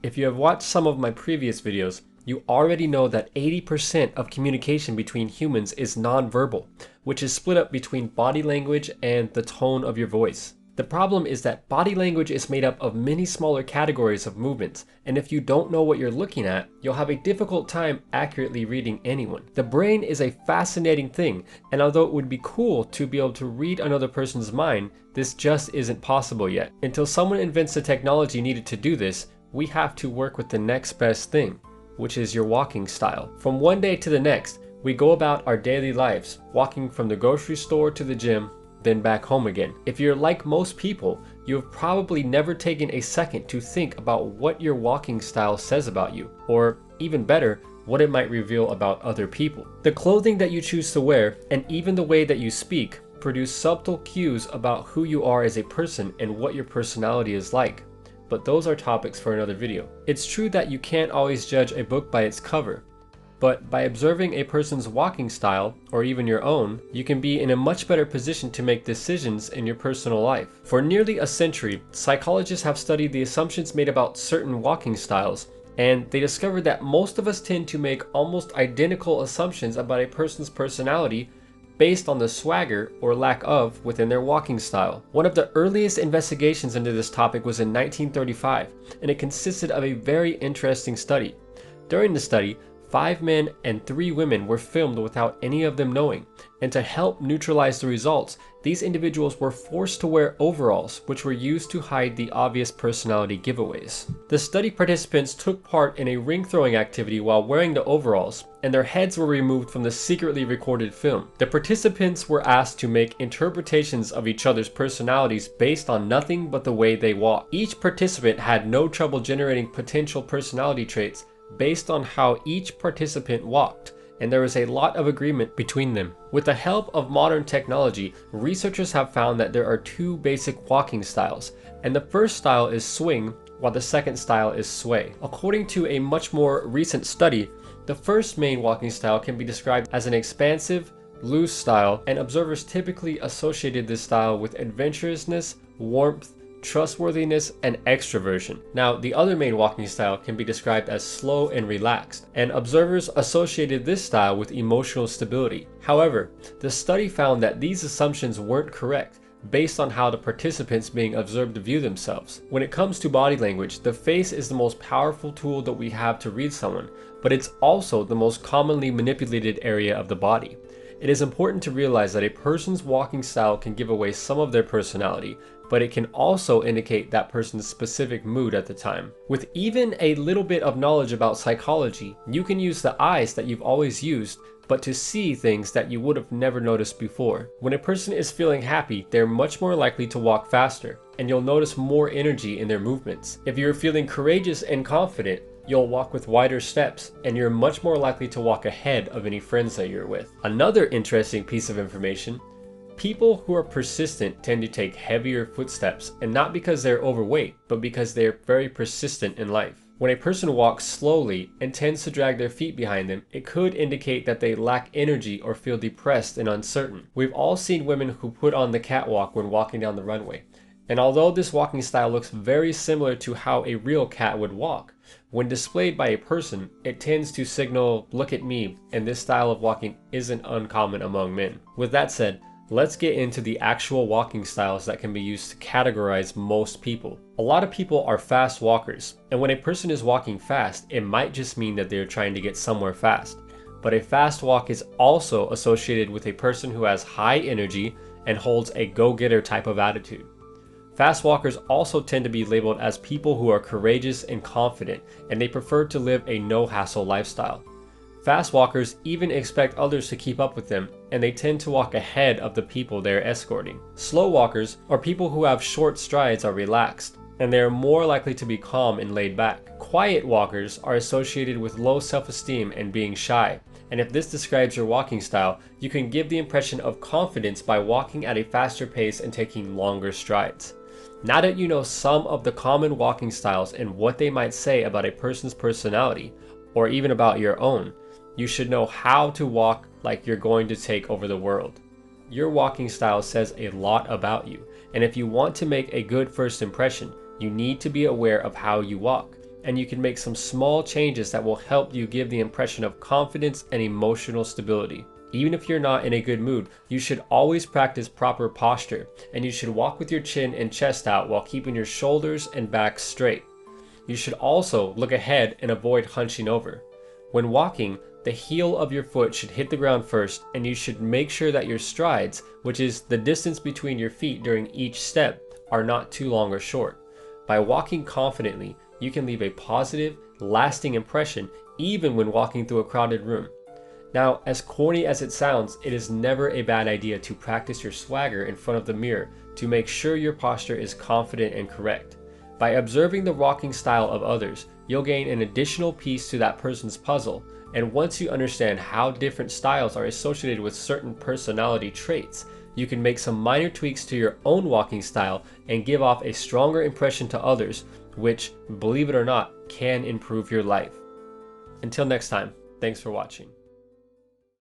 If you have watched some of my previous videos, you already know that 80% of communication between humans is nonverbal, which is split up between body language and the tone of your voice. The problem is that body language is made up of many smaller categories of movements, and if you don't know what you're looking at, you'll have a difficult time accurately reading anyone. The brain is a fascinating thing, and although it would be cool to be able to read another person's mind, this just isn't possible yet. Until someone invents the technology needed to do this, we have to work with the next best thing, which is your walking style. From one day to the next, we go about our daily lives, walking from the grocery store to the gym, then back home again. If you're like most people, you have probably never taken a second to think about what your walking style says about you, or even better, what it might reveal about other people. The clothing that you choose to wear, and even the way that you speak, produce subtle cues about who you are as a person and what your personality is like. But those are topics for another video. It's true that you can't always judge a book by its cover, but by observing a person's walking style, or even your own, you can be in a much better position to make decisions in your personal life. For nearly a century, psychologists have studied the assumptions made about certain walking styles, and they discovered that most of us tend to make almost identical assumptions about a person's personality based on the swagger or lack of within their walking style. One of the earliest investigations into this topic was in 1935, and it consisted of a very interesting study. During the study, 5 men and 3 women were filmed without any of them knowing, and to help neutralize the results, these individuals were forced to wear overalls, which were used to hide the obvious personality giveaways. The study participants took part in a ring throwing activity while wearing the overalls, and their heads were removed from the secretly recorded film. The participants were asked to make interpretations of each other's personalities based on nothing but the way they walked. Each participant had no trouble generating potential personality traits based on how each participant walked, and there was a lot of agreement between them. With the help of modern technology, researchers have found that there are 2 basic walking styles, and the first style is swing, while the second style is sway. According to a much more recent study, the first main walking style can be described as an expansive, loose style, and observers typically associated this style with adventurousness, warmth, trustworthiness, and extroversion. Now, the other main walking style can be described as slow and relaxed, and observers associated this style with emotional stability. However, the study found that these assumptions weren't correct based on how the participants being observed view themselves. When it comes to body language, the face is the most powerful tool that we have to read someone, but it's also the most commonly manipulated area of the body. It is important to realize that a person's walking style can give away some of their personality, but it can also indicate that person's specific mood at the time. With even a little bit of knowledge about psychology, you can use the eyes that you've always used, but to see things that you would have never noticed before. When a person is feeling happy, they're much more likely to walk faster, and you'll notice more energy in their movements. If you're feeling courageous and confident, you'll walk with wider steps, and you're much more likely to walk ahead of any friends that you're with. Another interesting piece of information: people who are persistent tend to take heavier footsteps, and not because they're overweight, but because they're very persistent in life. When a person walks slowly and tends to drag their feet behind them, it could indicate that they lack energy or feel depressed and uncertain. We've all seen women who put on the catwalk when walking down the runway, and although this walking style looks very similar to how a real cat would walk, when displayed by a person, it tends to signal, "Look at me," and this style of walking isn't uncommon among men. With that said, let's get into the actual walking styles that can be used to categorize most people. A lot of people are fast walkers, and when a person is walking fast, it might just mean that they're trying to get somewhere fast. But a fast walk is also associated with a person who has high energy and holds a go-getter type of attitude. Fast walkers also tend to be labeled as people who are courageous and confident, and they prefer to live a no-hassle lifestyle. Fast walkers even expect others to keep up with them, and they tend to walk ahead of the people they're escorting. Slow walkers, or people who have short strides, are relaxed, and they are more likely to be calm and laid back. Quiet walkers are associated with low self-esteem and being shy, and if this describes your walking style, you can give the impression of confidence by walking at a faster pace and taking longer strides. Now that you know some of the common walking styles and what they might say about a person's personality, or even about your own, you should know how to walk like you're going to take over the world. Your walking style says a lot about you, and if you want to make a good first impression, you need to be aware of how you walk. and you can make some small changes that will help you give the impression of confidence and emotional stability. Even if you're not in a good mood, you should always practice proper posture, and you should walk with your chin and chest out while keeping your shoulders and back straight. You should also look ahead and avoid hunching over. When walking, the heel of your foot should hit the ground first, and you should make sure that your strides, which is the distance between your feet during each step, are not too long or short. By walking confidently, you can leave a positive, lasting impression even when walking through a crowded room. Now, as corny as it sounds, it is never a bad idea to practice your swagger in front of the mirror to make sure your posture is confident and correct. By observing the walking style of others, you'll gain an additional piece to that person's puzzle, and once you understand how different styles are associated with certain personality traits, you can make some minor tweaks to your own walking style and give off a stronger impression to others, which, believe it or not, can improve your life. Until next time, thanks for watching.